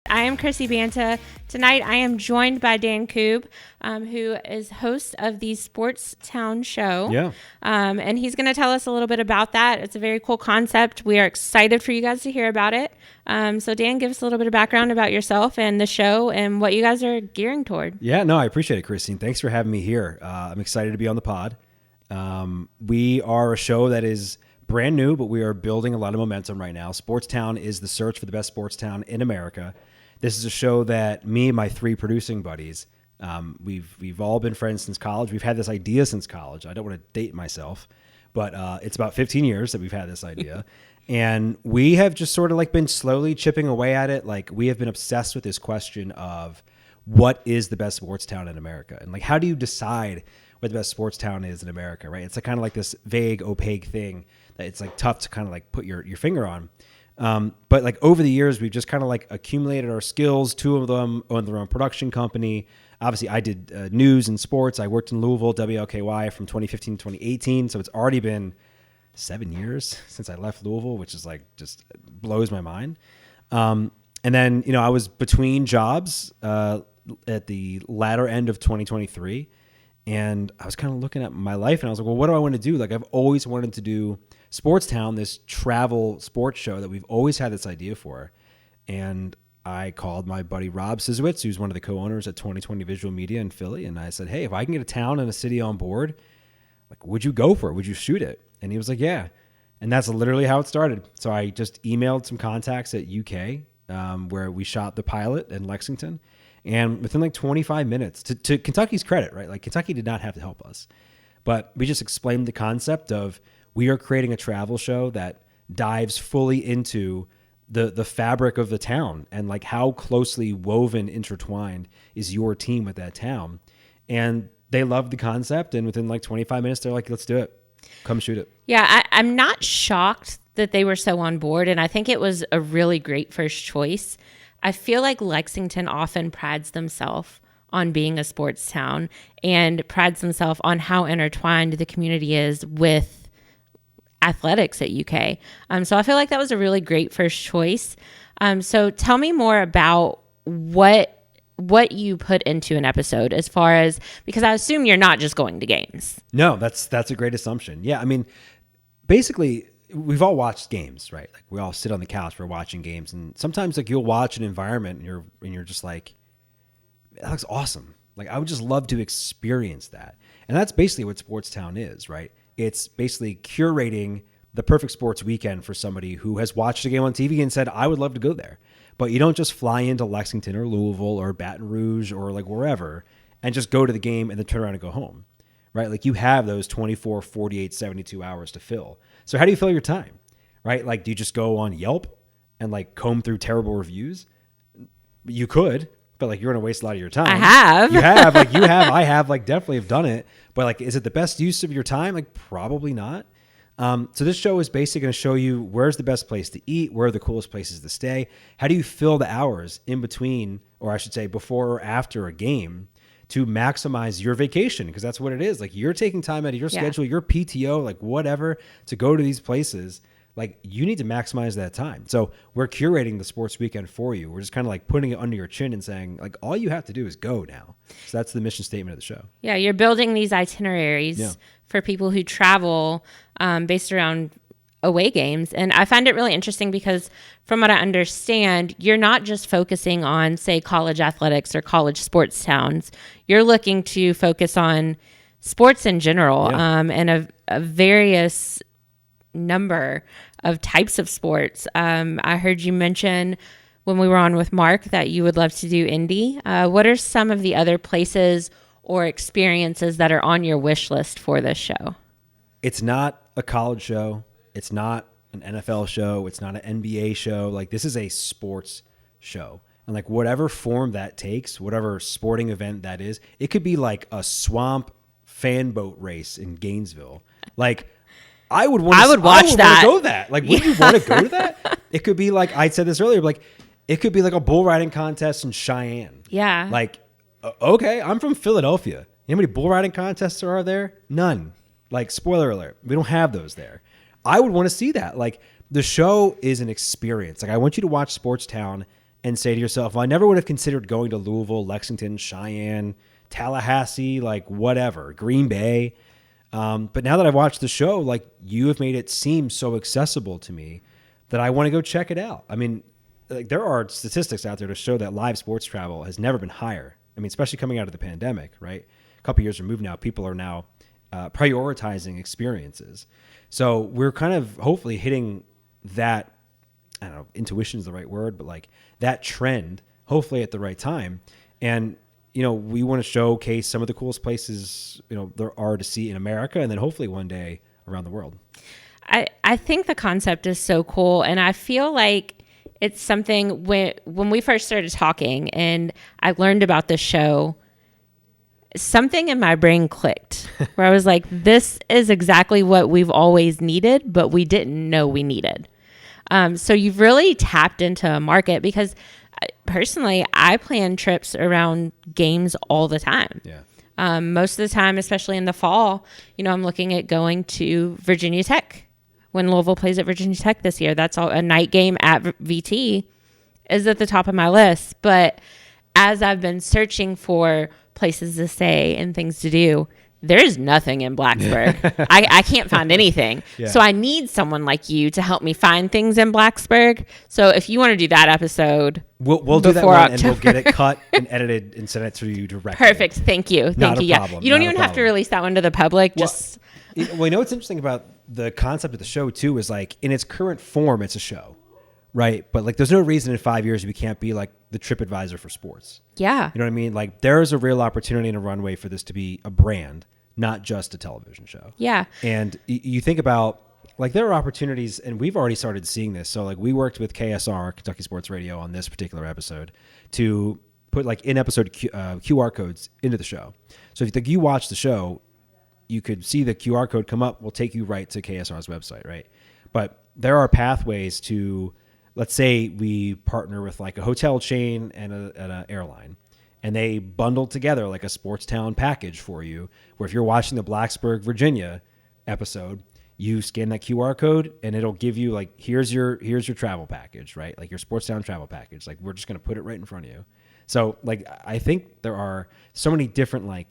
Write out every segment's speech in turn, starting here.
I am Chrissy Banta. Tonight I am joined by Dan Koob, who is host of the Sports Town Show. Yeah. And he's going to tell us a little bit about that. It's a very cool concept. We are excited for you guys to hear about it. So Dan, give us a little bit of background about yourself and the show and what you guys are gearing toward. Yeah, no, I appreciate it, Christine. Thanks for having me here. I'm excited to be on the pod. We are a show that is brand new, but we are building a lot of momentum right now. Sports Town is the search for the best sports town in America. This is a show that me and my three producing buddies, we've all been friends since college. We've had this idea since college. I don't want to date myself, but it's about 15 years that we've had this idea. And we have just sort of like been slowly chipping away at it. Like we have been obsessed with this question of what is the best sports town in America? And like, how do you decide what the best sports town is in America, right? It's like kind of like this vague, opaque thing that it's like tough to kind of like put your finger on. But like over the years, we've just kind of like accumulated our skills. Two of them own their own production company. Obviously, I did news and sports. I worked in Louisville, WLKY from 2015 to 2018. So it's already been 7 years since I left Louisville, which is like just blows my mind. And then, you know, I was between jobs at the latter end of 2023. And I was kind of looking at my life and I was like, well, what do I want to do? Like I've always wanted to do Sports Town, this travel sports show that we've always had this idea for. And I called my buddy Rob Sizowitz, who's one of the co-owners at 2020 Visual Media in Philly. And I said, hey, if I can get a town and a city on board, like, would you go for it? Would you shoot it? And he was like, yeah. And that's literally how it started. So I just emailed some contacts at UK, where we shot the pilot in Lexington. And within like 25 minutes, to Kentucky's credit, right? Like Kentucky did not have to help us. But we just explained the concept of we are creating a travel show that dives fully into the fabric of the town and like how closely woven, intertwined is your team with that town. And they loved the concept. And within like 25 minutes, they're like, let's do it. Come shoot it. Yeah, I'm not shocked that they were so on board. And I think it was a really great first choice. I feel like Lexington often prides themselves on being a sports town and prides themselves on how intertwined the community is with athletics at UK. So I feel like that was a really great first choice. So tell me more about what you put into an episode as far as, because I assume you're not just going to games. No, that's a great assumption. Yeah, I mean, basically, we've all watched games, right? Like we all sit on the couch, we're watching games, and sometimes like you'll watch an environment and you're just like, that looks awesome. Like I would just love to experience that. And that's basically what Sports Town is, right? It's basically curating the perfect sports weekend for somebody who has watched a game on TV and said, I would love to go there. But you don't just fly into Lexington or Louisville or Baton Rouge or like wherever and just go to the game and then turn around and go home, right? Like you have those 24, 48, 72 hours to fill. So how do you fill your time, right? Like, do you just go on Yelp and like comb through terrible reviews? You could, but like you're going to waste a lot of your time. I have. I have, like definitely have done it. But like, is it the best use of your time? Like probably not. So this show is basically going to show you where's the best place to eat, where are the coolest places to stay. How do you fill the hours in between, or I should say before or after a game, to maximize your vacation? Because that's what it is. Like you're taking time out of your schedule, your PTO, like whatever, to go to these places. Like you need to maximize that time. So we're curating the sports weekend for you. We're just kind of like putting it under your chin and saying like, all you have to do is go now. So that's the mission statement of the show. Yeah. You're building these itineraries for people who travel based around away games. And I find it really interesting because from what I understand, you're not just focusing on, say, college athletics or college sports towns. You're looking to focus on sports in general, and a various number of types of sports. I heard you mention when we were on with Mark that you would love to do Indy. What are some of the other places or experiences that are on your wish list for this show? It's not a college show. It's not an NFL show. It's not an NBA show. Like this is a sports show. And like whatever form that takes, whatever sporting event that is, it could be like a swamp fan boat race in Gainesville. Like I would want to watch that. Go that. Like would you want to go to that? It could be like I said this earlier, like it could be like a bull riding contest in Cheyenne. Yeah. Like okay, I'm from Philadelphia. You know how many bull riding contests there are there? None. Like spoiler alert, we don't have those there. I would want to see that. Like the show is an experience. Like I want you to watch Sports Town and say to yourself, well, I never would have considered going to Louisville, Lexington, Cheyenne, Tallahassee, like whatever, Green Bay. But now that I've watched the show, like you have made it seem so accessible to me that I want to go check it out. I mean, like there are statistics out there to show that live sports travel has never been higher. I mean, especially coming out of the pandemic, right? A couple years removed now, people are now prioritizing experiences. So we're kind of hopefully hitting that, I don't know, intuition is the right word, but like that trend, hopefully at the right time. And, you know, we want to showcase some of the coolest places, you know, there are to see in America, and then hopefully one day around the world. I think the concept is so cool. And I feel like it's something when we first started talking and I learned about the show, something in my brain clicked where I was like, this is exactly what we've always needed, but we didn't know we needed. So you've really tapped into a market, because personally, I plan trips around games all the time. Yeah. Most of the time, especially in the fall, you know, I'm looking at going to Virginia Tech when Louisville plays at Virginia Tech this year. That's all, a night game at VT is at the top of my list. But as I've been searching for places to stay and things to do, there's nothing in Blacksburg. I can't find anything. Yeah. So I need someone like you to help me find things in Blacksburg. So if you want to do that episode, we'll do that one, and we'll get it cut and edited and send it to you directly. Perfect. Thank you. Thank you. Yeah. You don't even have to release that one to the public. Well, you know what's interesting about the concept of the show too is like in its current form, it's a show, right? But like there's no reason in 5 years we can't be like the TripAdvisor for sports. Yeah. You know what I mean? Like there is a real opportunity and a runway for this to be a brand, not just a television show. Yeah. And you think about like there are opportunities, and we've already started seeing this. So like we worked with KSR, Kentucky Sports Radio, on this particular episode to put like in episode QR codes into the show. So if you watch the show, you could see the QR code come up, will take you right to KSR's website, right? But there are pathways to, let's say we partner with like a hotel chain and an airline, and they bundle together like a sports town package for you, where if you're watching the Blacksburg, Virginia episode, you scan that QR code and it'll give you like, here's your travel package, right? Like your sports town travel package. Like we're just going to put it right in front of you. So like, I think there are so many different like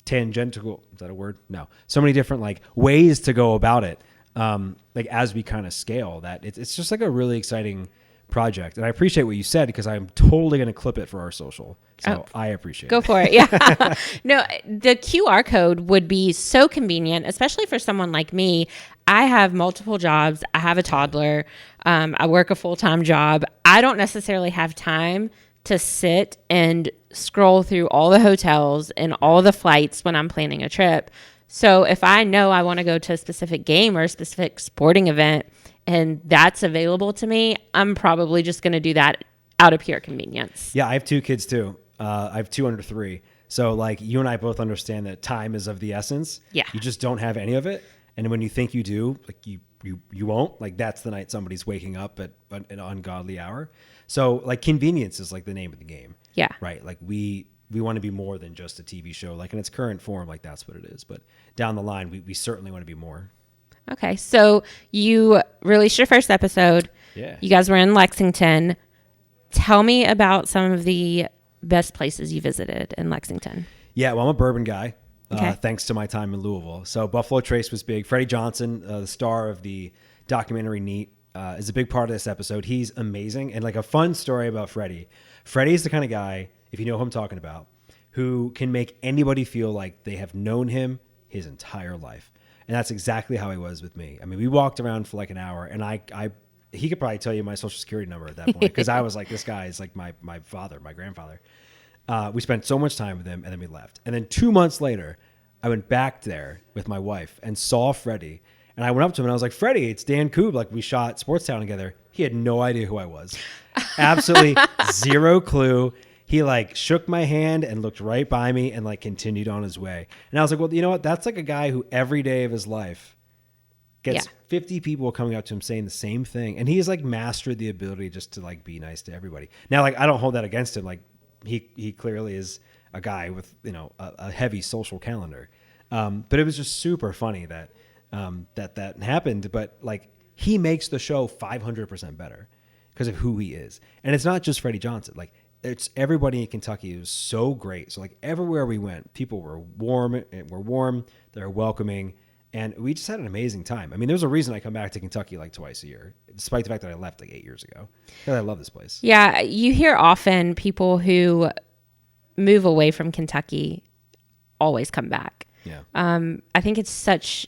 tangential, is that a word? No. So many different like ways to go about it. Like as we kind of scale that, it's just like a really exciting project. And I appreciate what you said, because I'm totally going to clip it for our social. So I appreciate it. Go for it. Yeah. No, the QR code would be so convenient, especially for someone like me. I have multiple jobs. I have a toddler. I work a full-time job. I don't necessarily have time to sit and scroll through all the hotels and all the flights when I'm planning a trip. So if I know I want to go to a specific game or a specific sporting event and that's available to me, I'm probably just going to do that out of pure convenience. Yeah, I have 2 kids too. I have 2 under 3. So like you and I both understand that time is of the essence. Yeah. You just don't have any of it. And when you think you do, like you won't. Like that's the night somebody's waking up at an ungodly hour. So like convenience is like the name of the game. Yeah. Right. Like we want to be more than just a TV show. Like in its current form, like that's what it is. But down the line, we certainly want to be more. Okay. So you released your first episode. Yeah. You guys were in Lexington. Tell me about some of the best places you visited in Lexington. Yeah. Well, I'm a bourbon guy. Okay. Thanks to my time in Louisville. So Buffalo Trace was big. Freddie Johnson, the star of the documentary Neat, is a big part of this episode. He's amazing. And like a fun story about Freddie. Freddie's the kind of guy, if you know who I'm talking about, who can make anybody feel like they have known him his entire life. And that's exactly how he was with me. I mean, we walked around for like an hour, and he could probably tell you my social security number at that point, because I was like, this guy is like my father, my grandfather. We spent so much time with him, and then we left. And then 2 months later, I went back there with my wife and saw Freddie. And I went up to him and I was like, Freddie, it's Dan Koob. Like we shot Sports Town together. He had no idea who I was. Absolutely zero clue. He like shook my hand and looked right by me and like continued on his way. And I was like, well, you know what? That's like a guy who every day of his life gets 50 people coming up to him saying the same thing. And he's like mastered the ability just to like be nice to everybody. Now, like I don't hold that against him. Like he clearly is a guy with, you know, a heavy social calendar. But it was just super funny that happened. But like he makes the show 500% better. because of who he is. And it's not just Freddie Johnson. Like, it's everybody in Kentucky was so great. So like everywhere we went, people were warm, they're welcoming, and we just had an amazing time. I mean, there's a reason I come back to Kentucky like twice a year, despite the fact that I left like 8 years ago. Because I love this place. Yeah, you hear often people who move away from Kentucky always come back. Yeah. I think it's such,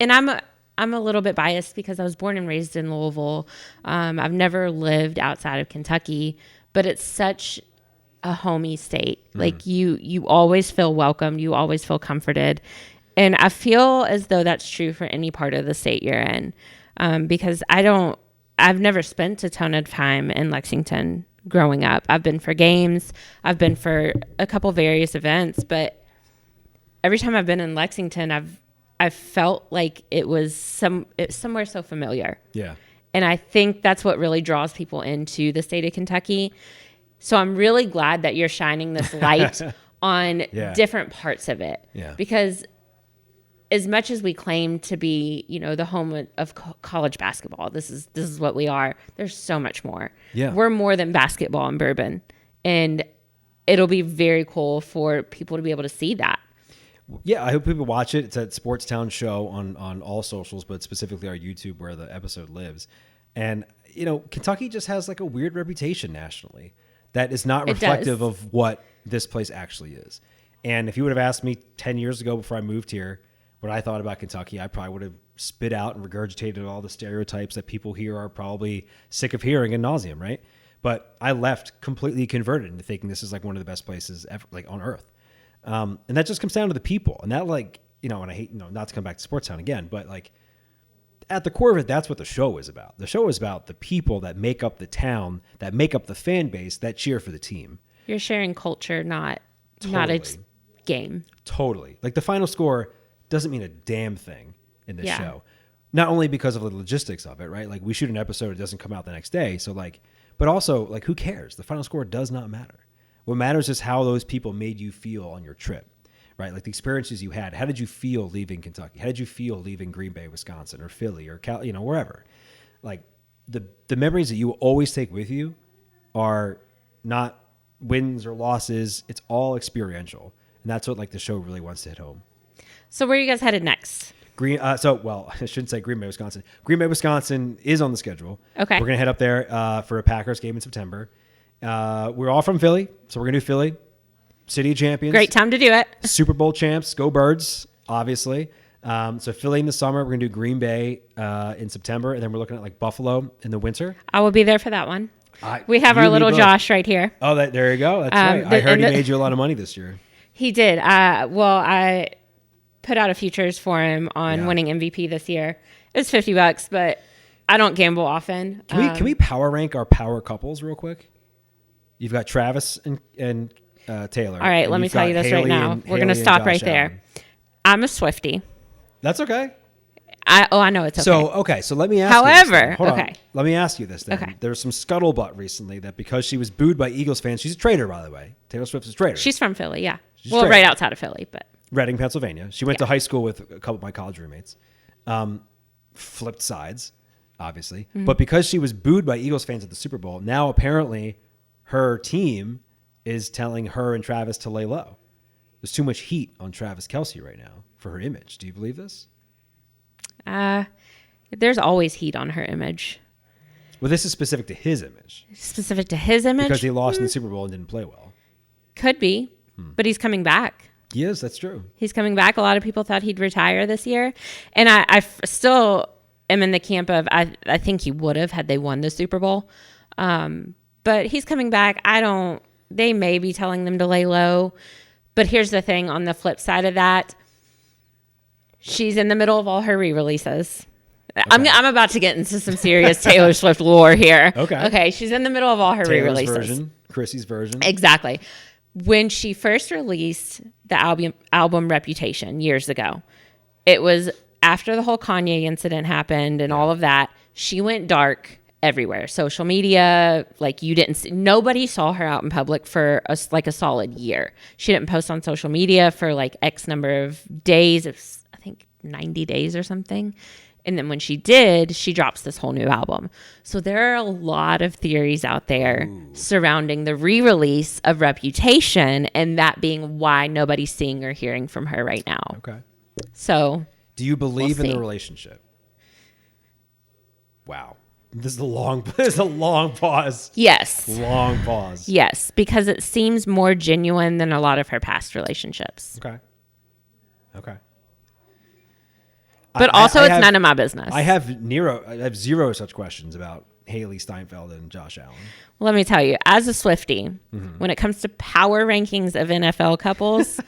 and I'm a little bit biased because I was born and raised in Louisville. I've never lived outside of Kentucky, but it's such a homey state. Like you always feel welcome. You always feel comforted. And I feel as though that's true for any part of the state you're in. Because I've never spent a ton of time in Lexington growing up. I've been for games. I've been for a couple various events, but every time I've been in Lexington, I've felt like it was somewhere so familiar. Yeah. And I think that's what really draws people into the state of Kentucky. So I'm really glad that you're shining this light on different parts of it. Yeah. Because as much as we claim to be, the home of college basketball, this is what we are. There's so much more. Yeah. We're more than basketball and bourbon. And it'll be very cool for people to be able to see that. Yeah, I hope people watch it. It's at Sportstown Show on all socials, but specifically our YouTube where the episode lives. And, Kentucky just has like a weird reputation nationally that is not reflective of what this place actually is. And if you would have asked me 10 years ago before I moved here what I thought about Kentucky, I probably would have spit out and regurgitated all the stereotypes that people here are probably sick of hearing ad nauseum, right? But I left completely converted into thinking this is like one of the best places ever, like on earth. And that just comes down to the people. And that and I hate, not to come back to Sportstown again, but like at the core of it, that's what the show is about. The show is about the people that make up the town, that make up the fan base, that cheer for the team. You're sharing culture, not a game. Totally. Like the final score doesn't mean a damn thing in this show. Not only because of the logistics of it, right? Like we shoot an episode, it doesn't come out the next day. So but also who cares? The final score does not matter. What matters is how those people made you feel on your trip, right? Like the experiences you had. How did you feel leaving Kentucky? How did you feel leaving Green Bay, Wisconsin, or Philly, or wherever? Like the memories that you always take with you are not wins or losses. It's all experiential, and that's what the show really wants to hit home. So where are you guys headed next? I shouldn't say Green Bay, Wisconsin. Green Bay, Wisconsin is on the schedule. Okay, we're gonna head up there for a Packers game in September. We're all from Philly, so we're going to do Philly. City of Champions. Great time to do it. Super Bowl champs. Go Birds, obviously. So Philly in the summer. We're going to do Green Bay in September, and then we're looking at Buffalo in the winter. I will be there for that one. We have our little Josh right here. Oh, there you go. That's right. I heard he made you a lot of money this year. He did. I put out a futures for him on winning MVP this year. It was $50, but I don't gamble often. Can we power rank our power couples real quick? You've got Travis and Taylor. All right, let me tell you this right now. We're going to stop right there. I'm a Swiftie. That's okay. I know it's okay. So let me ask you this. Hold on. Let me ask you this then. Okay. There was some scuttlebutt recently that because she was booed by Eagles fans, she's a traitor, by the way. Taylor Swift is a traitor. She's from Philly, yeah. Right right outside of Philly, but Reading, Pennsylvania. She went to high school with a couple of my college roommates. Flipped sides, obviously. Mm-hmm. But because she was booed by Eagles fans at the Super Bowl, now apparently her team is telling her and Travis to lay low. There's too much heat on Travis Kelce right now for her image. Do you believe this? There's always heat on her image. Well, this is specific to his image. Specific to his image? Because he lost in the Super Bowl and didn't play well. Could be, but he's coming back. He is, that's true. He's coming back. A lot of people thought he'd retire this year. And I still am in the camp of I think he would have had they won the Super Bowl. But he's coming back. They may be telling them to lay low. But here's the thing on the flip side of that. She's in the middle of all her re-releases. Okay. I'm about to get into some serious Taylor Swift lore here. Okay. She's in the middle of all her re-releases. Version, Chrissy's version. Exactly. When she first released the album Reputation years ago, it was after the whole Kanye incident happened and all of that. She went dark everywhere. Social media, nobody saw her out in public for a solid year. She didn't post on social media for X number of days. It was, I think 90 days or something. And then when she did, she drops this whole new album. So there are a lot of theories out there surrounding the re-release of Reputation, and that being why nobody's seeing or hearing from her right now. Okay. So do you believe in the relationship? Wow. This is a long pause. Yes. Long pause. Yes, because it seems more genuine than a lot of her past relationships. Okay. But also, it's none of my business. I have zero such questions about Haley Steinfeld and Josh Allen. Let me tell you, as a Swiftie, when it comes to power rankings of NFL couples,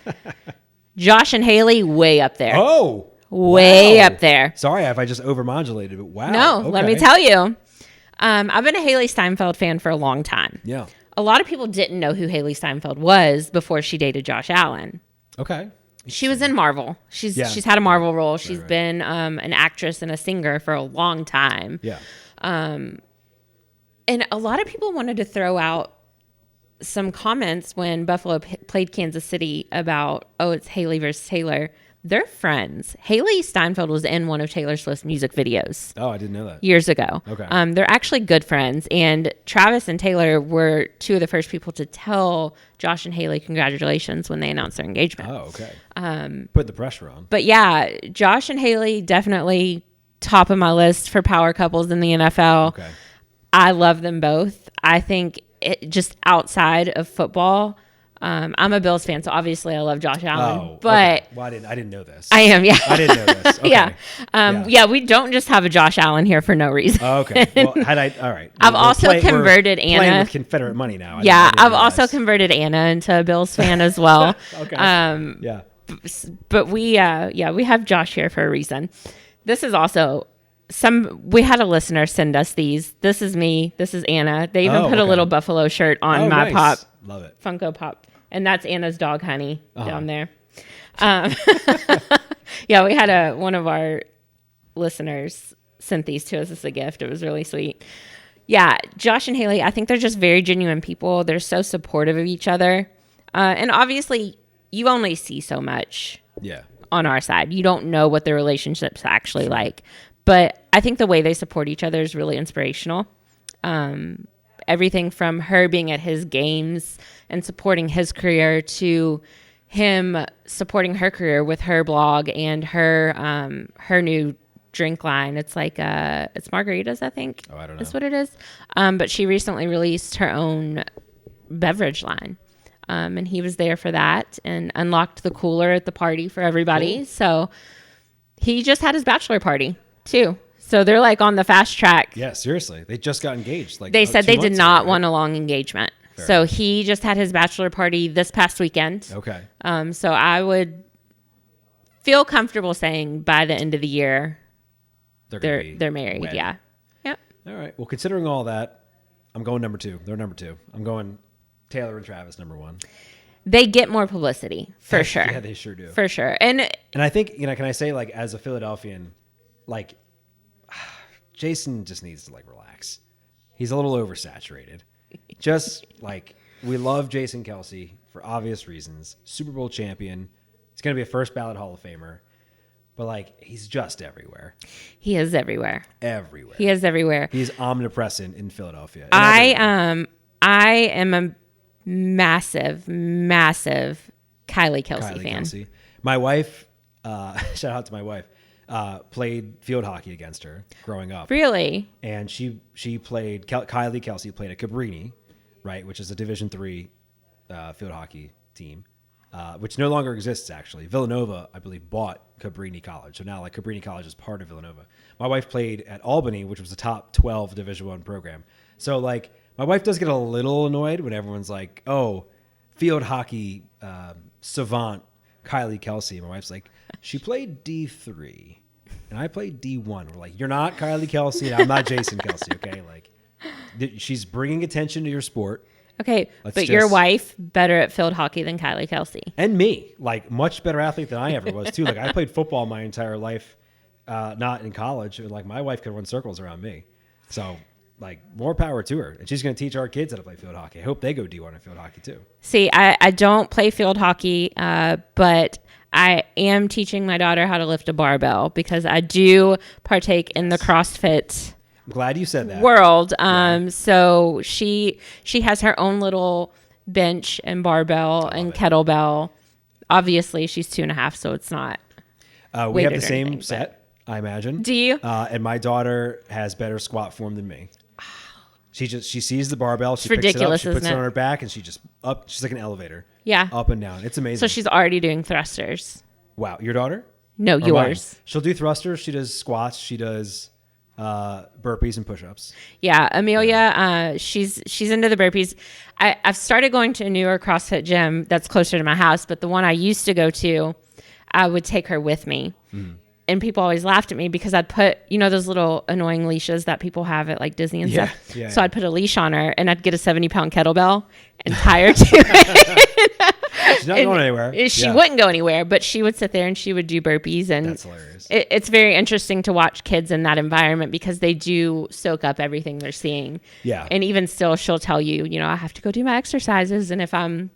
Josh and Haley way up there. Oh, way up there. Sorry if I just overmodulated, but wow. No, okay. Let me tell you. I've been a Haley Steinfeld fan for a long time. Yeah. A lot of people didn't know who Haley Steinfeld was before she dated Josh Allen. Okay. She was in Marvel. She's had a Marvel role. She's been an actress and a singer for a long time. Yeah. And a lot of people wanted to throw out some comments when Buffalo played Kansas City about, it's Haley versus Taylor. They're friends. Haley Steinfeld was in one of Taylor Swift's music videos. Oh, I didn't know that. Years ago. Okay. They're actually good friends. And Travis and Taylor were two of the first people to tell Josh and Haley congratulations when they announced their engagement. Oh, okay. Put the pressure on. But yeah, Josh and Haley definitely top of my list for power couples in the NFL. Okay. I love them both. I think just outside of football, I'm a Bills fan, so obviously I love Josh Allen. But well, I didn't know this. I am, yeah. I didn't know this. Okay. Yeah. We don't just have a Josh Allen here for no reason. Okay. Well, all right. I've also converted Anna. Playing with Confederate money now. I've also converted Anna into a Bills fan as well. Okay. Yeah. But we have Josh here for a reason. This is also we had a listener send us these. This is me. This is Anna. They even put a little Buffalo shirt on my nice. Pop. Love it. Funko Pop. And that's Anna's dog, Honey, down there. Yeah, we had one of our listeners sent these to us as a gift. It was really sweet. Yeah, Josh and Haley, I think they're just very genuine people. They're so supportive of each other. And obviously, you only see so much on our side. You don't know what their relationship's actually like. But I think the way they support each other is really inspirational. Everything from her being at his games and supporting his career to him supporting her career with her blog and her new drink line. It's like it's margaritas, I think. Oh, I don't know. That's what it is. But she recently released her own beverage line. And he was there for that and unlocked the cooler at the party for everybody. Cool. So he just had his bachelor party too. So they're like on the fast track. Yeah, seriously. They just got engaged. They said they did not want a long engagement. Fair enough. He just had his bachelor party this past weekend. Okay. So I would feel comfortable saying by the end of the year they're married. Wed. Yeah. Yep. All right. Well, considering all that, I'm going number 2. They're number 2. I'm going Taylor and Travis number 1. They get more publicity for sure. Yeah, they sure do. For sure. And I think, can I say, like, as a Philadelphian, like, Jason just needs to, like, relax. He's a little oversaturated. Just, like, we love Jason Kelce for obvious reasons. Super Bowl champion. He's going to be a first ballot Hall of Famer. But, like, he's just everywhere. He is everywhere. Everywhere. He is everywhere. He's omnipresent in Philadelphia. I am a massive Kylie Kelce fan. Kelce. My wife, shout out to my wife, played field hockey against her growing up. Really? And she played, Kylie Kelce played at Cabrini, right, which is a Division III field hockey team, which no longer exists, actually. Villanova, I believe, bought Cabrini College. So now, like, Cabrini College is part of Villanova. My wife played at Albany, which was a top 12 Division I program. So, like, my wife does get a little annoyed when everyone's like, oh, field hockey savant Kylie Kelce. My wife's like, she played D3 and I played D1. We're like, you're not Kylie Kelce and I'm not Jason Kelce, okay? Like, she's bringing attention to your sport. Okay, but your wife better at field hockey than Kylie Kelce. And me, like, much better athlete than I ever was, too. Like, I played football my entire life, not in college. Like, my wife could run circles around me. So, like, more power to her. And she's going to teach our kids how to play field hockey. I hope they go D1 in field hockey, too. See, I don't play field hockey, but I am teaching my daughter how to lift a barbell because I do partake in the CrossFit I'm glad you said that. world. So she has her own little bench and barbell and kettlebell. Obviously, she's 2.5, so it's not. We have the same set, I imagine. Do you? And my daughter has better squat form than me. She sees the barbell, she It's picks it up, ridiculous, she puts isn't it on it? her back, and she's like an elevator. Yeah. Up and down. It's amazing. So she's already doing thrusters. Wow. Your daughter? No, Or mine? yours. She'll do thrusters. She does squats. She does burpees and push-ups. Yeah, Amelia, she's into the burpees. I've started going to a newer CrossFit gym that's closer to my house, but the one I used to go to, I would take her with me. And people always laughed at me because I'd put, those little annoying leashes that people have at like Disney and stuff. Yeah, so I'd put a leash on her and I'd get a 70-pound kettlebell and tie her to it. She's not going anywhere. She wouldn't go anywhere, but she would sit there and she would do burpees. And that's hilarious. It's very interesting to watch kids in that environment because they do soak up everything they're seeing. Yeah. And even still, she'll tell you, I have to go do my exercises. And if I'm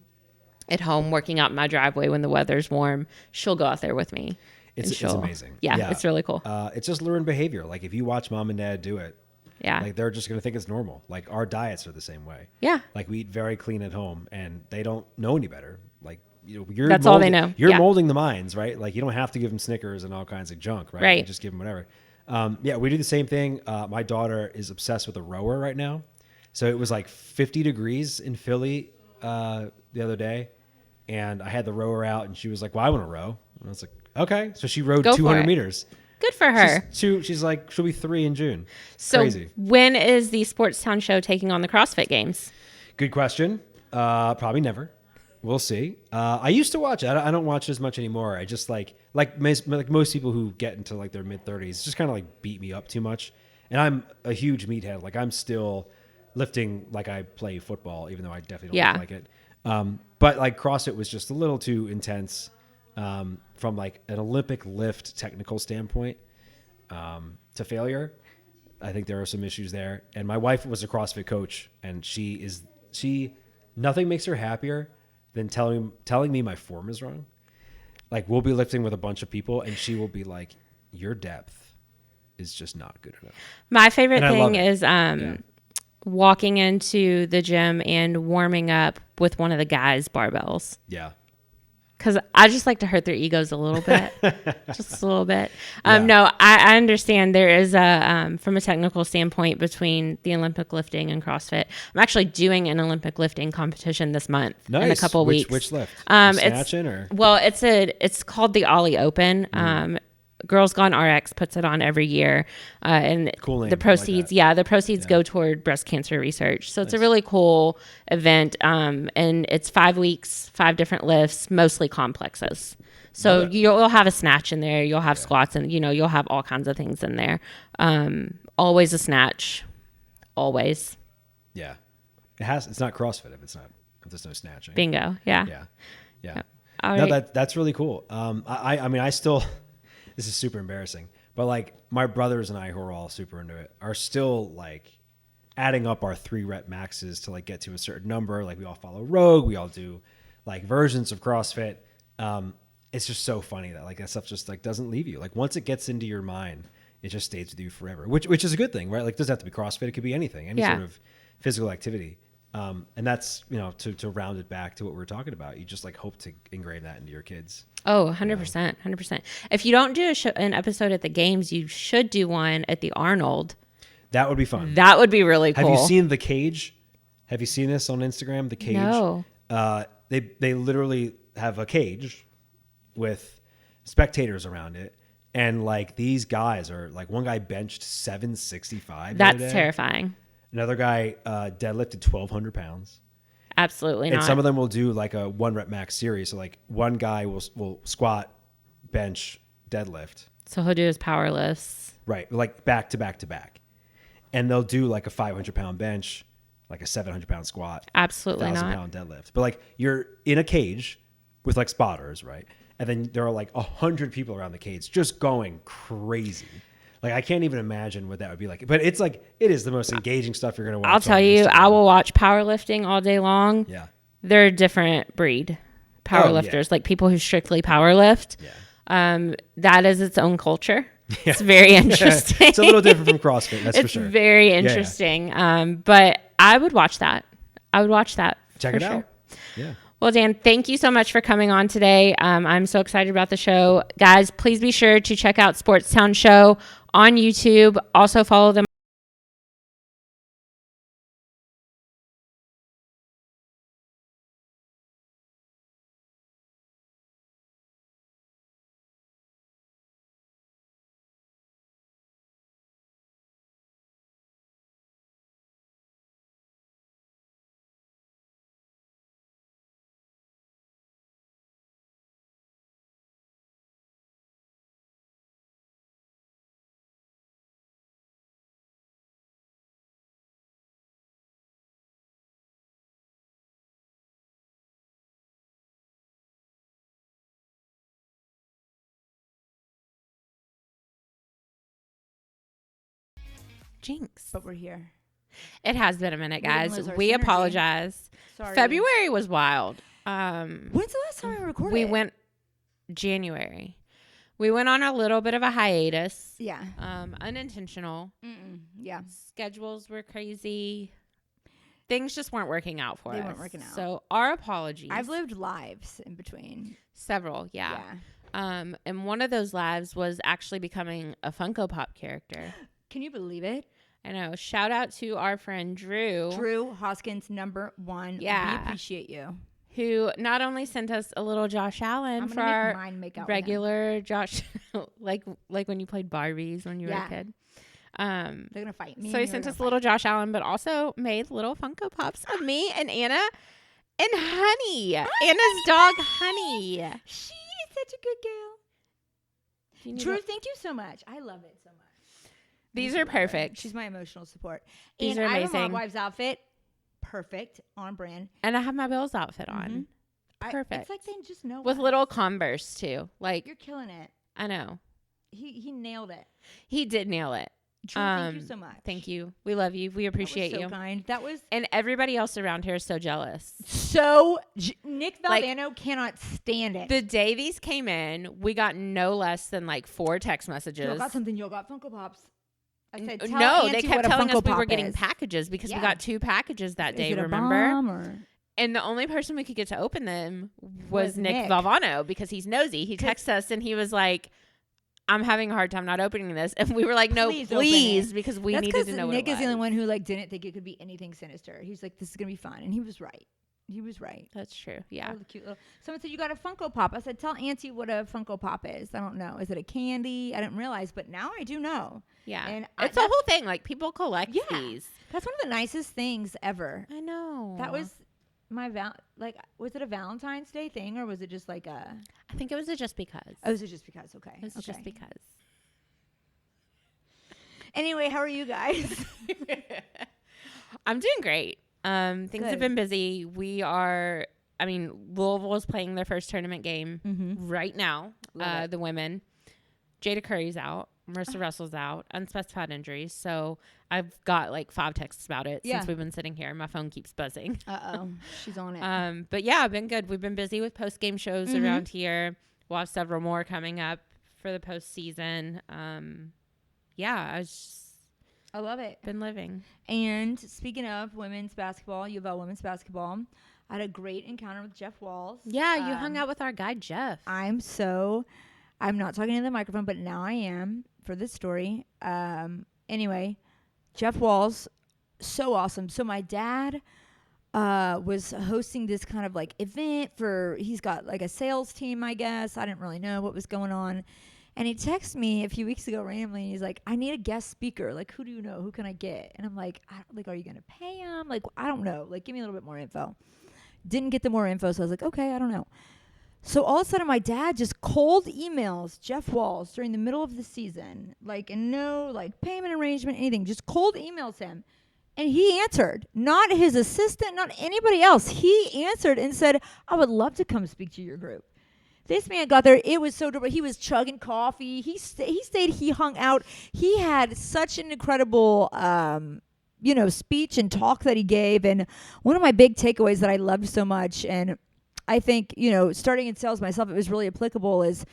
at home working out in my driveway when the weather's warm, she'll go out there with me. It's amazing. Yeah, it's really cool. It's just learned behavior. Like if you watch mom and dad do it, Yeah. like they're just going to think it's normal. Like our diets are the same way. Yeah. Like we eat very clean at home and they don't know any better. Like, you're That's all they know. You're Yeah. molding the minds, right? Like you don't have to give them Snickers and all kinds of junk, right? Right. You just give them whatever. We do the same thing. My daughter is obsessed with a rower right now. So it was like 50 degrees in Philly the other day. And I had the rower out and she was like, well, I want to row. And I was like, okay. So she rowed Go for 200 it. meters. Good for her. She's like, she'll be 3 in June. So Crazy. when is the Sportstown show taking on the CrossFit Games? Good question. Probably never. We'll see. I used to watch it. I don't watch it as much anymore. I just like most people who get into like their mid 30s, just kind of like beat me up too much. And I'm a huge meathead. Like I'm still lifting like I play football, even though I definitely don't look like it. But like CrossFit was just a little too intense from like an Olympic lift technical standpoint to failure. I think there are some issues there. And my wife was a CrossFit coach, and she nothing makes her happier than telling me my form is wrong. Like we'll be lifting with a bunch of people, and she will be like, "Your depth is just not good enough." My favorite thing is walking into the gym and warming up with one of the guys' barbells. Yeah. Because I just like to hurt their egos a little bit, just a little bit. No, I understand there is from a technical standpoint between the Olympic lifting and CrossFit. I'm actually doing an Olympic lifting competition this month in a couple of weeks. Which lift? Snatching or? Well, it's called the Ollie Open. Girls Gone RX puts it on every year, and cool name. The proceeds, the proceeds go toward breast cancer research. So it's a really cool event, and it's 5 weeks, 5 different lifts, mostly complexes. So you'll have a snatch in there, you'll have squats, and you'll have all kinds of things in there. Always a snatch, always. Yeah, it's not CrossFit if there's no snatching. Bingo. Yeah. All right. No, that's really cool. I mean, I still. This is super embarrassing, but like my brothers and I, who are all super into it, are still like adding up our 3 rep maxes to like get to a certain number. Like we all follow Rogue, we all do like versions of CrossFit. It's just so funny that like that stuff just like doesn't leave you. Like once it gets into your mind, it just stays with you forever, which is a good thing, right? Like it doesn't have to be CrossFit. It could be anything, any sort of physical activity. And that's, to round it back to what we were talking about, you just like hope to ingrain that into your kids. Oh, 100%, 100%. If you don't do an episode at the games, you should do one at the Arnold. That would be fun. That would be really cool. Have you seen The Cage? Have you seen this on Instagram? The Cage? No. They literally have a cage with spectators around it. And like these guys are like, one guy benched 765. That's terrifying. Another guy deadlifted 1,200 pounds. Absolutely not. And some of them will do like a 1 rep max series. So like one guy will squat, bench, deadlift. So he'll do his power lifts. Right. Like back to back to back. And they'll do like a 500 pound bench, like a 700 pound squat. Absolutely not. 1,000 pound deadlift. But like you're in a cage with like spotters, right? And then there are like 100 people around the cage just going crazy. Like I can't even imagine what that would be like. But it's like it is the most engaging stuff you're gonna watch. I'll tell you, I will watch powerlifting all day long. Yeah. They're a different breed. power lifters, like people who strictly power lift. Yeah. That is its own culture. Yeah. It's very interesting. It's a little different from CrossFit, that's for sure. It's very interesting. But I would watch that. Check it out. Yeah. Well, Dan, thank you so much for coming on today. I'm so excited about the show. Guys, please be sure to check out Sportstown Show on YouTube. Also follow them. Jinx. But we're here. It has been a minute, guys. We synergy. apologize. Sorry. February was wild. When's the last time we recorded? We went January. We went on a little bit of a hiatus. Yeah. Unintentional. Yeah. Schedules were crazy. Things just weren't working out for us. They weren't working out. So our apologies. I've lived lives in between. Several, yeah. And one of those lives was actually becoming a Funko Pop character. Can you believe it? I know. Shout out to our friend Drew. Drew Hoskins, #1. Yeah. We appreciate you. Who not only sent us a little Josh Allen for our regular Josh, like when you played Barbies when you were a kid. They're gonna fight me. So he sent us a little Josh Allen, but also made little Funko Pops of me and Anna and Honey. Anna's dog, Honey. She is such a good girl. Drew, thank you so much. I love it so much. These are perfect. She's my emotional support. These are amazing. I have my wife's outfit. Perfect. On brand. And I have my Bill's outfit on. Perfect. It's like they just know. With little Converse too. Like, you're killing it. I know. He nailed it. He did nail it. Drew, thank you so much. Thank you. We love you. We appreciate that was you. Kind. That was. And everybody else around here is so jealous. Nick Valvano cannot stand it. The day these came in, we got no less than like 4 text messages. Y'all got something. Y'all got Funko Pops. I said, no, they kept telling us we were getting packages because we got 2 packages that day, remember? And the only person we could get to open them was Nick Valvano because he's nosy. He texted us and he was like, I'm having a hard time not opening this. And we were like, no, please, because we needed to know what it was. Nick is the only one who like didn't think it could be anything sinister. He's like, this is going to be fun. And he was right. He was right. That's true. Yeah. Cute little. Someone said, you got a Funko Pop. I said, tell Auntie what a Funko Pop is. I don't know. Is it a candy? I didn't realize, but now I do know. Yeah. And it's a whole thing. Like, people collect these. That's one of the nicest things ever. I know. That was my was it a Valentine's Day thing or was it just like a? I think it was a just because. Oh, was it just because? Okay. It was just because. Anyway, how are you guys? I'm doing great. Things have been busy. Louisville is playing their first tournament game right now. The women. Jada Curry's out. Marissa Russell's out. Unspecified injuries. So I've got like 5 texts about it since we've been sitting here. My phone keeps buzzing. She's on it. But yeah, I've been good. We've been busy with post-game shows around here. We'll have several more coming up for the postseason. I love it. Been living. And speaking of women's basketball, U of L women's basketball, I had a great encounter with Jeff Walls. Yeah, you hung out with our guy, Jeff. I'm not talking to the microphone, but now I am for this story. Anyway, Jeff Walls, so awesome. So my dad was hosting this kind of like event he's got like a sales team, I guess. I didn't really know what was going on. And he texted me a few weeks ago randomly. And he's like, I need a guest speaker. Like, who do you know? Who can I get? And I'm like, are you going to pay him? Like, I don't know. Like, give me a little bit more info. Didn't get the more info. So I was like, okay, I don't know. So all of a sudden, my dad just cold emails Jeff Walls during the middle of the season. Like, and no, like, payment arrangement, anything. Just cold emails him. And he answered. Not his assistant, not anybody else. He answered and said, I would love to come speak to your group. This man got there. It was so dope. He was chugging coffee. He stayed. He hung out. He had such an incredible, speech and talk that he gave. And one of my big takeaways that I loved so much, and I think, starting in sales myself, it was really applicable is,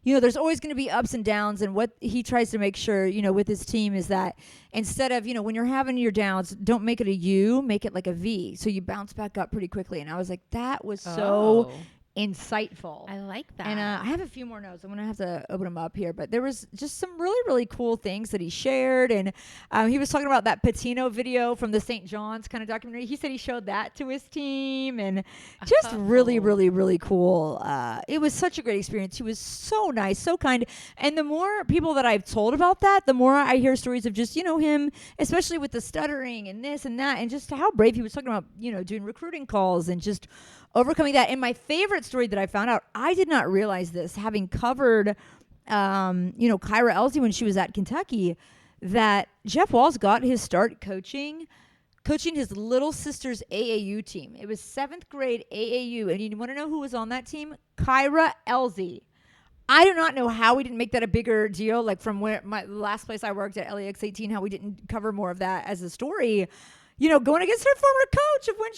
there's always going to be ups and downs. And what he tries to make sure, with his team is that instead of, when you're having your downs, don't make it a U, make it like a V. So you bounce back up pretty quickly. And I was like, that was so insightful. I like that. And I have a few more notes. I'm going to have to open them up here. But there was just some really, really cool things that he shared. And he was talking about that Patino video from the St. John's kind of documentary. He said he showed that to his team. And just really, really, really cool. It was such a great experience. He was so nice, so kind. And the more people that I've told about that, the more I hear stories of just, him, especially with the stuttering and this and that, and just how brave he was talking about, doing recruiting calls and just overcoming that. And my favorite story that I found out, I did not realize this, having covered, Kyra Elsie when she was at Kentucky, that Jeff Walz got his start coaching his little sister's AAU team. It was 7th grade AAU. And you want to know who was on that team? Kyra Elsie. I do not know how we didn't make that a bigger deal, like from where my last place I worked at LAX 18, how we didn't cover more of that as a story. Going against her former coach of when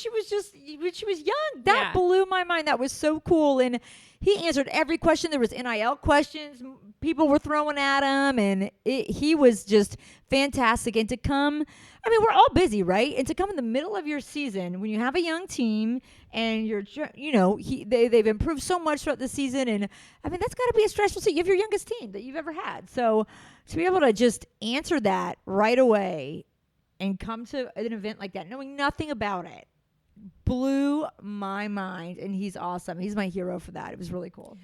she was young. That blew my mind. That was so cool. And he answered every question. There was NIL questions people were throwing at him. And he was just fantastic. And to come, we're all busy, right? And to come in the middle of your season when you have a young team and they've improved so much throughout the season. And that's got to be a stressful season. You have your youngest team that you've ever had. So to be able to just answer that right away and come to an event like that, knowing nothing about it, blew my mind. And he's awesome. He's my hero for that. It was really cool.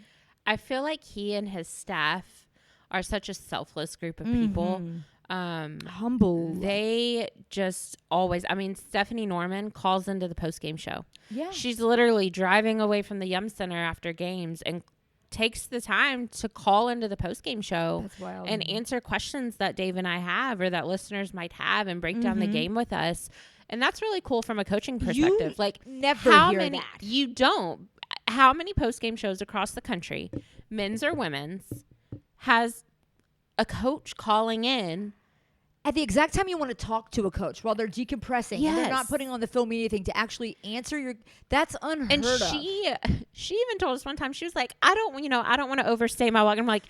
I feel like he and his staff are such a selfless group of people. Humble. They just always, Stephanie Norman calls into the post-game show. Yeah. She's literally driving away from the Yum Center after games and takes the time to call into the post-game show and answer questions that Dave and I have or that listeners might have and break down the game with us. And that's really cool from a coaching perspective. Never hear that. You don't. How many post-game shows across the country, men's or women's, has a coach calling in at the exact time you want to talk to a coach while they're decompressing and they're not putting on the film media thing to actually answer that's unheard of. And she even told us one time, she was like, I don't want to overstay my welcome. I'm like,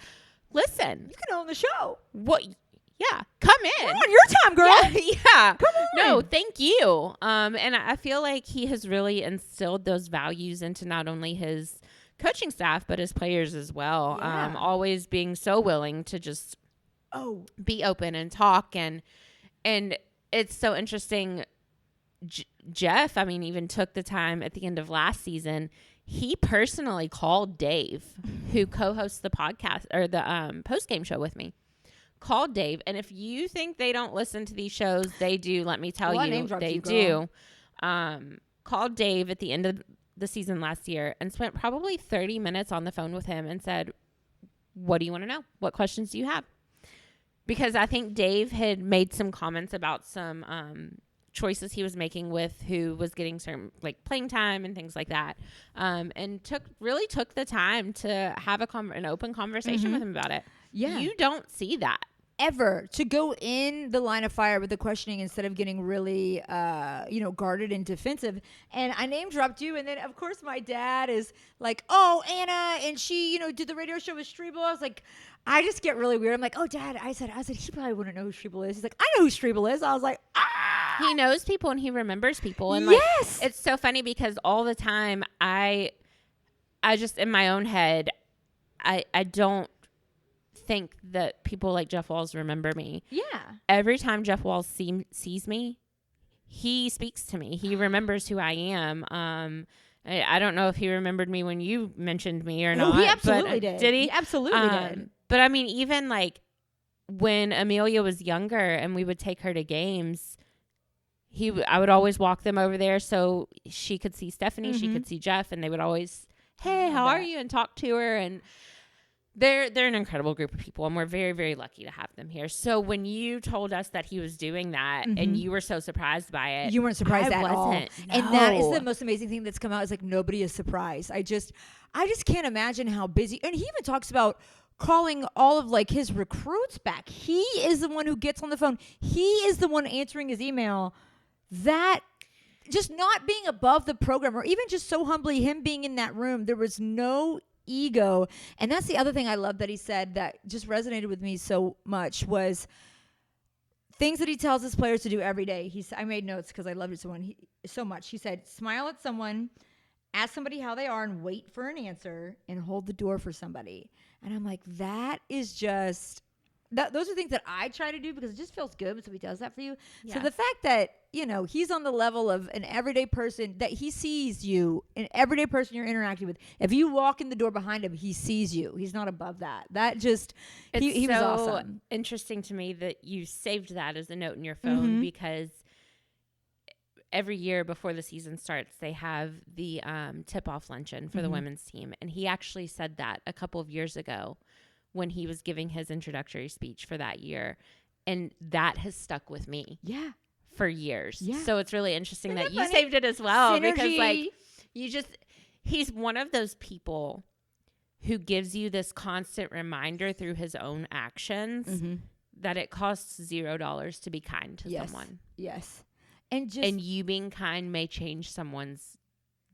listen, you can own the show. What? Yeah, come in. We're on your time, girl. Yeah. Come on. No, thank you. And I feel like he has really instilled those values into not only his coaching staff, but his players as well. Yeah. Always being so willing to just be open and talk. And it's so interesting. Jeff, even took the time at the end of last season. He personally called Dave, who co-hosts the podcast or the post-game show with me. Called Dave, and if you think they don't listen to these shows, they do. Let me tell you, they do. Called Dave at the end of the season last year and spent probably 30 minutes on the phone with him and said, what do you want to know? What questions do you have? Because I think Dave had made some comments about some choices he was making with who was getting certain playing time and things like that, and took the time to have an open conversation with him about it. Yeah, you don't see that ever, to go in the line of fire with the questioning instead of getting really guarded and defensive. And I name dropped you, and then of course my dad is like, oh, Anna, and she did the radio show with Strebel. I was like, I just get really weird. I'm like, oh, Dad, I said he probably wouldn't know who Strebel is. He's like, I know who Strebel is. I was like, he knows people and he remembers people. And yes, it's so funny because all the time I just in my own head, I don't think that people like Jeff Walz remember me. Yeah. Every time Jeff Walz sees me, he speaks to me. He remembers who I am. I don't know if he remembered me when you mentioned me or not. He absolutely did. Did he? He absolutely did. But even when Amelia was younger and we would take her to games, I would always walk them over there so she could see Stephanie, she could see Jeff, and they would always, hey, how are you? And talk to her. And they're an incredible group of people, and we're very, very lucky to have them here. So when you told us that he was doing that and you were so surprised by it. You weren't surprised at all. No. And that is the most amazing thing that's come out, is nobody is surprised. I just can't imagine how busy. And he even talks about calling all of his recruits back. He is the one who gets on the phone. He is the one answering his email. That just not being above the program, or even just so humbly him being in that room. There was no ego. And that's the other thing I love that he said that just resonated with me so much was things that he tells his players to do every day. I made notes because I loved it so much. He said, smile at someone, ask somebody how they are, and wait for an answer, and hold the door for somebody. And I'm like, that is just... those are things that I try to do because it just feels good. So he does that for you. Yeah. So the fact that, he's on the level of an everyday person, that he sees you, an everyday person you're interacting with. If you walk in the door behind him, he sees you. He's not above that. That just, he was awesome. Interesting to me that you saved that as a note in your phone because every year before the season starts, they have the tip-off luncheon for the women's team. And he actually said that a couple of years ago when he was giving his introductory speech for that year. And that has stuck with me. Yeah. For years. Yeah. So it's really interesting that you saved it as well. Synergy. Because he's one of those people who gives you this constant reminder through his own actions that it costs $0 to be kind to someone. Yes. And you being kind may change someone's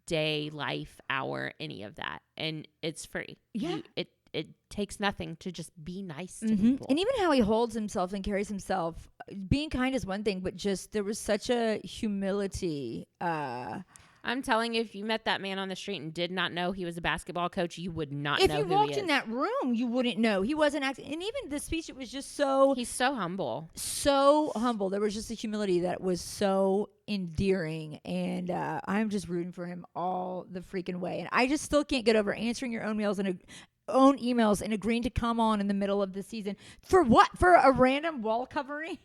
day, life, hour, any of that. And it's free. Yeah. It takes nothing to just be nice to people. And even how he holds himself and carries himself, being kind is one thing, but just there was such a humility. I'm telling you, if you met that man on the street and did not know he was a basketball coach, you would not know who he is. If you walked in that room, you wouldn't know. He wasn't acting. And even the speech, it was just so... He's so humble. So humble. There was just a humility that was so endearing. And I'm just rooting for him all the freaking way. And I just still can't get over answering your own emails and agreeing to come on in the middle of the season. For what? For a random wall covering?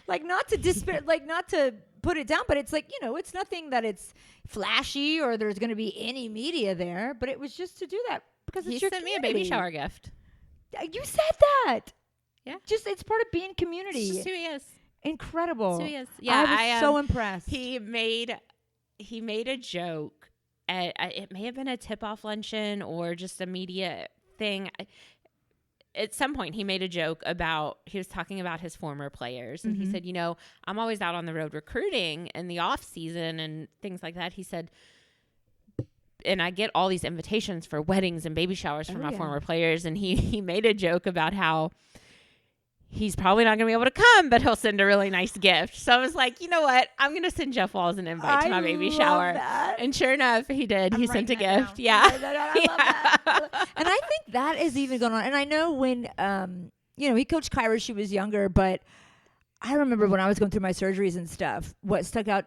Like, not to despair, like, not to put it down, but it's like, it's nothing that it's flashy or there's going to be any media there, but it was just to do that because it's your community. He sent me a baby shower gift. You said that. Yeah. Just, it's part of being community. It's just who he is. Incredible. It's who he is. Yeah. I was so impressed. He made a joke. It may have been a tip-off luncheon or just a media thing. At some point he made a joke about, he was talking about his former players and he said, I'm always out on the road recruiting in the off season and things like that. He said, and I get all these invitations for weddings and baby showers from my former players. And he made a joke about how he's probably not going to be able to come, but he'll send a really nice gift. So I was like, you know what? I'm going to send Jeff Walls an invite to my baby shower. That. And sure enough, he did. He sent a gift. Down. Yeah. I love that. And I think that is even going on. And I know when, he coached Kyra when she was younger, but I remember when I was going through my surgeries and stuff, what stuck out,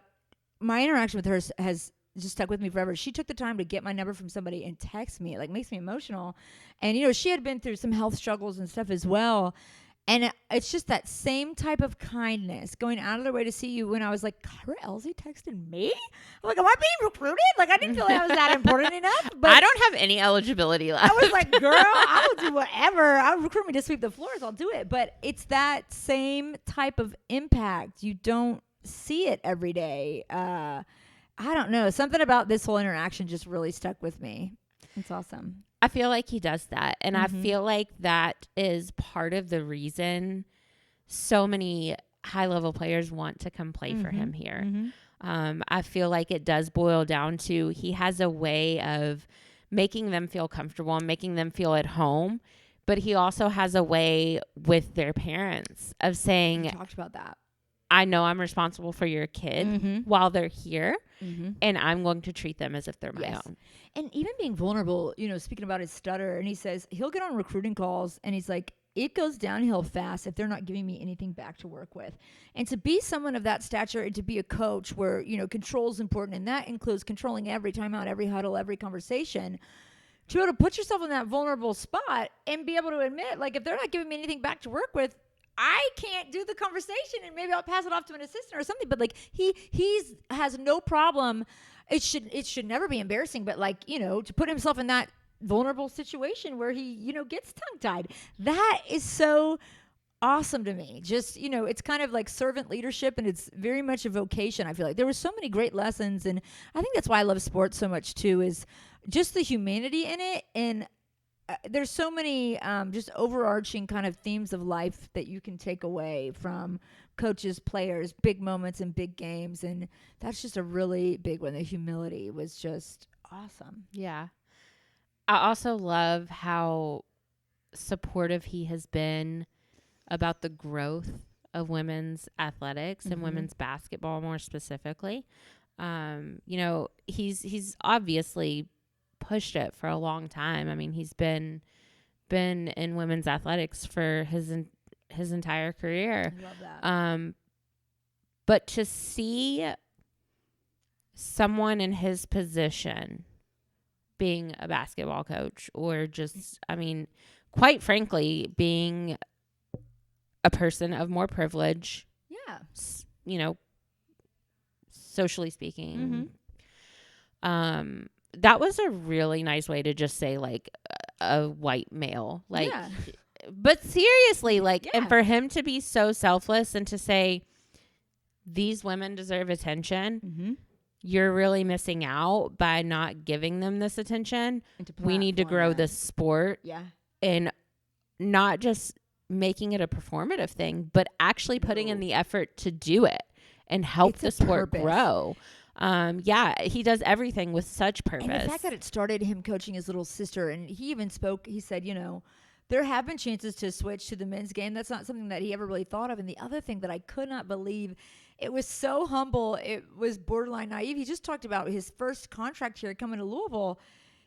my interaction with her has just stuck with me forever. She took the time to get my number from somebody and text me. It like makes me emotional. And, she had been through some health struggles and stuff as well. And it's just that same type of kindness, going out of their way to see you. When I was like, Kyra Elsie texted me? I'm like, am I being recruited? Like, I didn't feel like I was that important enough. But I don't have any eligibility left. I was like, girl, I will do whatever. I'll recruit me to sweep the floors. I'll do it. But it's that same type of impact. You don't see it every day. I don't know. Something about this whole interaction just really stuck with me. It's awesome. I feel like he does that. And I feel like that is part of the reason so many high-level players want to come play for him here. I feel like it does boil down to he has a way of making them feel comfortable and making them feel at home. But he also has a way with their parents of saying, we talked about that. I know I'm responsible for your kid while they're here, and I'm going to treat them as if they're my own. And even being vulnerable, speaking about his stutter, and he says he'll get on recruiting calls, and he's like, it goes downhill fast if they're not giving me anything back to work with. And to be someone of that stature and to be a coach where, control is important, and that includes controlling every timeout, every huddle, every conversation, to be able to put yourself in that vulnerable spot and be able to admit, like, if they're not giving me anything back to work with, I can't do the conversation, and maybe I'll pass it off to an assistant or something. But like he's has no problem. It should never be embarrassing, but like, to put himself in that vulnerable situation where he, gets tongue tied. That is so awesome to me. Just, it's kind of like servant leadership, and it's very much a vocation. I feel like there were so many great lessons, and I think that's why I love sports so much too, is just the humanity in it. And there's so many just overarching kind of themes of life that you can take away from coaches, players, big moments and big games. And that's just a really big one. The humility was just awesome. Yeah. I also love how supportive he has been about the growth of women's athletics and women's basketball more specifically. You know, he's obviously pushed it for a long time. I mean, he's been in women's athletics for his entire career. I love that. But to see someone in his position being a basketball coach, or just, I mean, quite frankly, being a person of more privilege, Yeah. you know, socially speaking, that was a really nice way to just say, like, a white male, like, Yeah. but seriously, like, and Yeah. for him to be so selfless and to say, these women deserve attention. You're really missing out by not giving them this attention. We need to grow this sport. Yeah. And not just making it a performative thing, but actually putting in the effort to do it and help the sport grow. Yeah, he does everything with such purpose. And the fact that it started him coaching his little sister, and he even spoke, he said, you know, there have been chances to switch to the men's game. That's not something that he ever really thought of. And the other thing that I could not believe, it was so humble, it was borderline naive. He just talked about his first contract here coming to Louisville.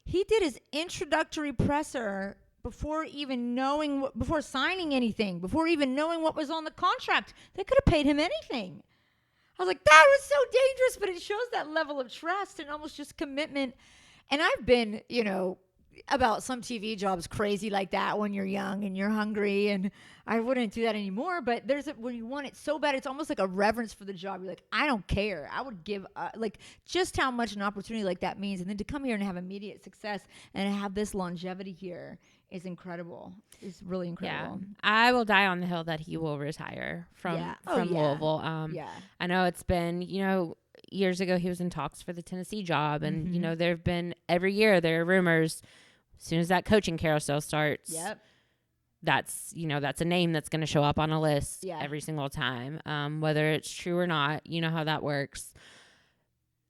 He did his introductory presser before even knowing, before signing anything, before even knowing what was on the contract. They could have paid him anything. I was like, that was so dangerous, but it shows that level of trust and almost just commitment. And I've been, you know, about some TV jobs crazy like that when you're young and you're hungry, and I wouldn't do that anymore. But when you want it so bad, it's almost like a reverence for the job. You're like, I don't care. I would give like just how much an opportunity like that means, and then to come here and have immediate success and have this longevity here is incredible. It's really incredible. Yeah, I will die on the hill that he will retire from Louisville. I know it's been, you know, years ago he was in talks for the Tennessee job, and you know, there have been every year there are rumors. As soon as that coaching carousel starts, that's, you know, that's a name that's going to show up on a list every single time, whether it's true or not. You know how that works.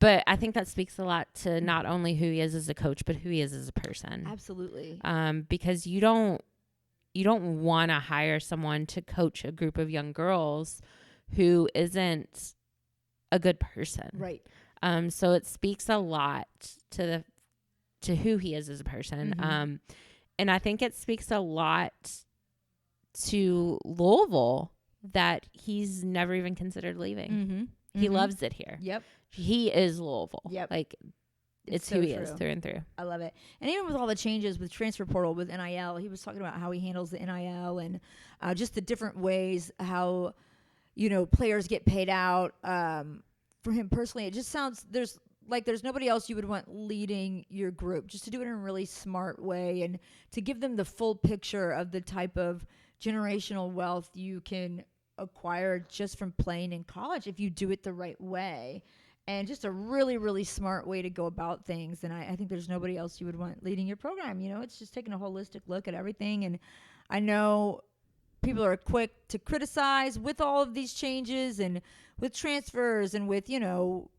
But I think that speaks a lot to not only who he is as a coach, but who he is as a person. Absolutely. Because you don't want to hire someone to coach a group of young girls who isn't a good person. Right. So it speaks a lot to who he is as a person. And I think it speaks a lot to Louisville that he's never even considered leaving. He loves it here. Yep. He is Louisville. Yep. Like, it's so who he true. is through and through. I love it. And even with all the changes with transfer portal, with NIL, he was talking about how he handles the NIL and just the different ways how, you know, players get paid out. For him personally, it just sounds, there's nobody else you would want leading your group, just to do it in a really smart way and to give them the full picture of the type of generational wealth you can acquire just from playing in college if you do it the right way. And just a really, really smart way to go about things. And I think there's nobody else you would want leading your program. You know, it's just taking a holistic look at everything. And I know people are quick to criticize with all of these changes and with transfers and with, you know,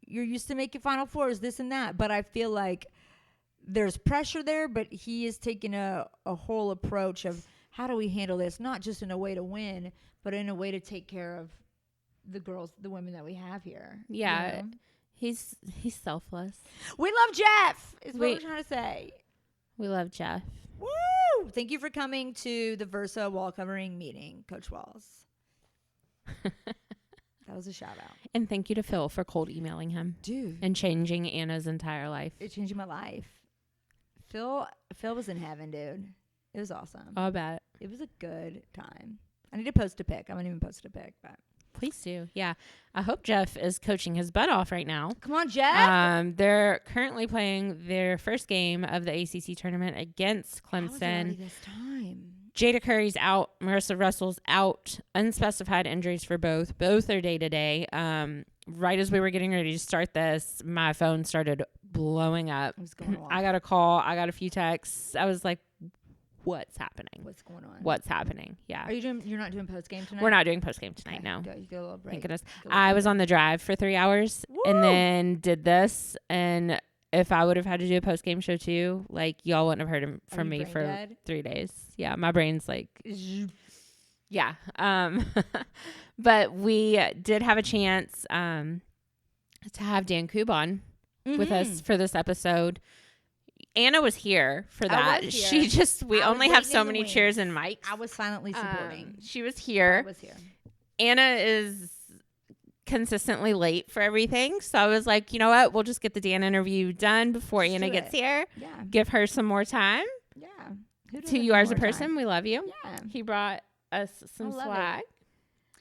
you're used to making Final Fours, this and that. But I feel like there's pressure there, but he is taking a whole approach of how do we handle this, not just in a way to win, but in a way to take care of the girls, the women that we have here. Yeah. You know? He's selfless. We love Jeff, is what we're trying to say. We love Jeff. Woo! Thank you for coming to the Versa wall covering meeting, Coach Walls. That was a shout out. And thank you to Phil for cold emailing him. Dude. And changing Anna's entire life. It changed my life. Phil was in heaven, dude. It was awesome. I'll bet. It was a good time. I need to post a pic. I haven't even posted a pic, but please do. Yeah. I hope Jeff is coaching his butt off right now. Come on, Jeff. They're currently playing their first game of the ACC tournament against Clemson. This time. Jada Curry's out. Marissa Russell's out. Unspecified injuries for both. Both are day-to-day. Right as we were getting ready to start this, my phone started blowing up. It was going off. I got a call. I got a few texts. I was like, what's happening. What's going on? What's happening? Yeah. You're not doing post game tonight? We're not doing post game tonight. Okay, No. Good. You get a little break. Thank goodness. Get a little I was break. on the drive for 3 hours and then did this. And if I would have had to do a post game show too, like y'all wouldn't have heard from me for dead? 3 days. Yeah. My brain's like, yeah. But we did have a chance to have Dan Koob on with us for this episode. Anna was here for that. was here. We I was only have waiting so in the many wings. chairs and mics. I was silently supporting. She was I here. was here. Anna is consistently late for everything. So I was like, you know what? We'll just get the Dan interview done before Just Anna do gets it. here. Yeah. Give her some more time. Yeah. Who To doesn't you need as a more person, time? we love you. Yeah. He brought us some I love swag.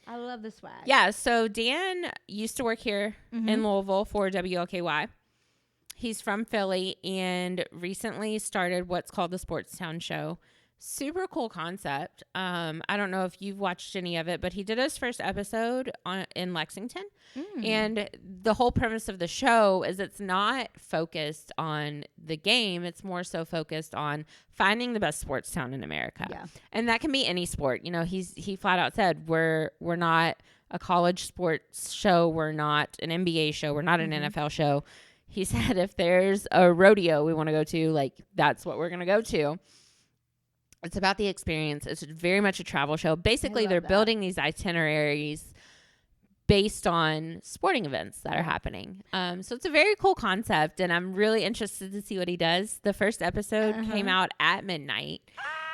I love the swag. Yeah, so Dan used to work here in Louisville for WLKY. He's from Philly and recently started what's called the Sportstown Show. Super cool concept. I don't know if you've watched any of it, but he did his first episode in Lexington. And the whole premise of the show is it's not focused on the game. It's more so focused on finding the best sports town in America. Yeah. And that can be any sport. You know, he flat out said, we're not a college sports show. We're not an NBA show. We're not an NFL show. He said, if there's a rodeo we want to go to, like, that's what we're going to go to. It's about the experience. It's very much a travel show. Basically, they're building these itineraries based on sporting events that are happening. So it's a very cool concept, and I'm really interested to see what he does. The first episode came out at midnight.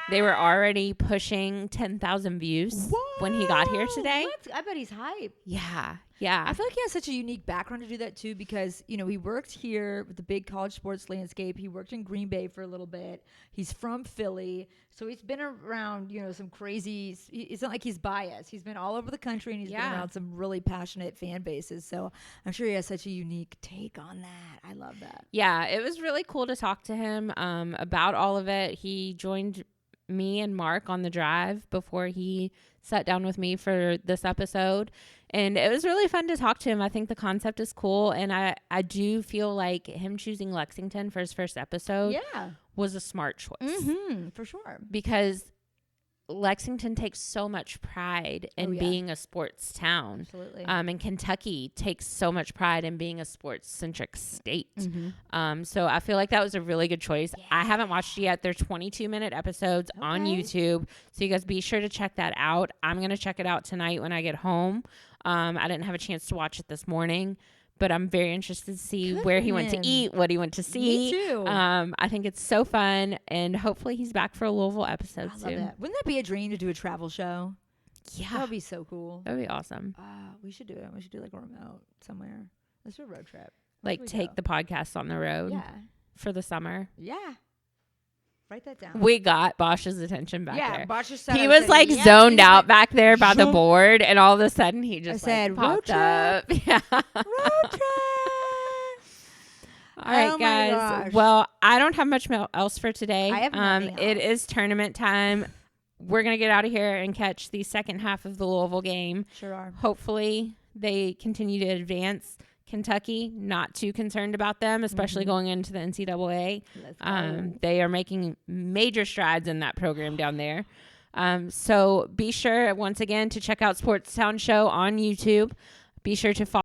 They were already pushing 10,000 views when he got here today. What? I bet he's hype. Yeah. Yeah. I feel like he has such a unique background to do that too, because, you know, he worked here with the big college sports landscape. He worked in Green Bay for a little bit. He's from Philly. So he's been around, you know, some crazy, it's not like he's biased. He's been all over the country and he's been around some really passionate fan bases. So I'm sure he has such a unique take on that. I love that. Yeah. It was really cool to talk to him about all of it. He joined me and Mark on the drive before he sat down with me for this episode. And it was really fun to talk to him. I think the concept is cool. And I do feel like him choosing Lexington for his first episode was a smart choice. For sure. Because Lexington takes so much pride in being a sports town. Absolutely. And Kentucky takes so much pride in being a sports-centric state. So I feel like that was a really good choice. Yeah. I haven't watched it yet. They're 22-minute episodes on YouTube. So you guys be sure to check that out. I'm going to check it out tonight when I get home. I didn't have a chance to watch it this morning, but I'm very interested to see where he went to eat, what he went to see. Me too. I think it's so fun, and hopefully he's back for a Louisville episode soon. That. Wouldn't that be a dream to do a travel show? Yeah. That would be so cool. That would be awesome. We should do it. We should do like a remote somewhere. Let's do a road trip. Like take the podcast on the road for the summer. Yeah. Write that down. We got Bosch's attention back there. Bosch just he was like zoned out back there by the board, and all of a sudden he just said, popped road up. Yeah. Road trip. All right, guys. Well, I don't have much else for today. I have nothing It is tournament time. We're going to get out of here and catch the second half of the Louisville game. Sure are. Hopefully they continue to advance. Kentucky, not too concerned about them, especially going into the NCAA. They are making major strides in that program down there. So be sure, once again, to check out Sportstown Show on YouTube. Be sure to follow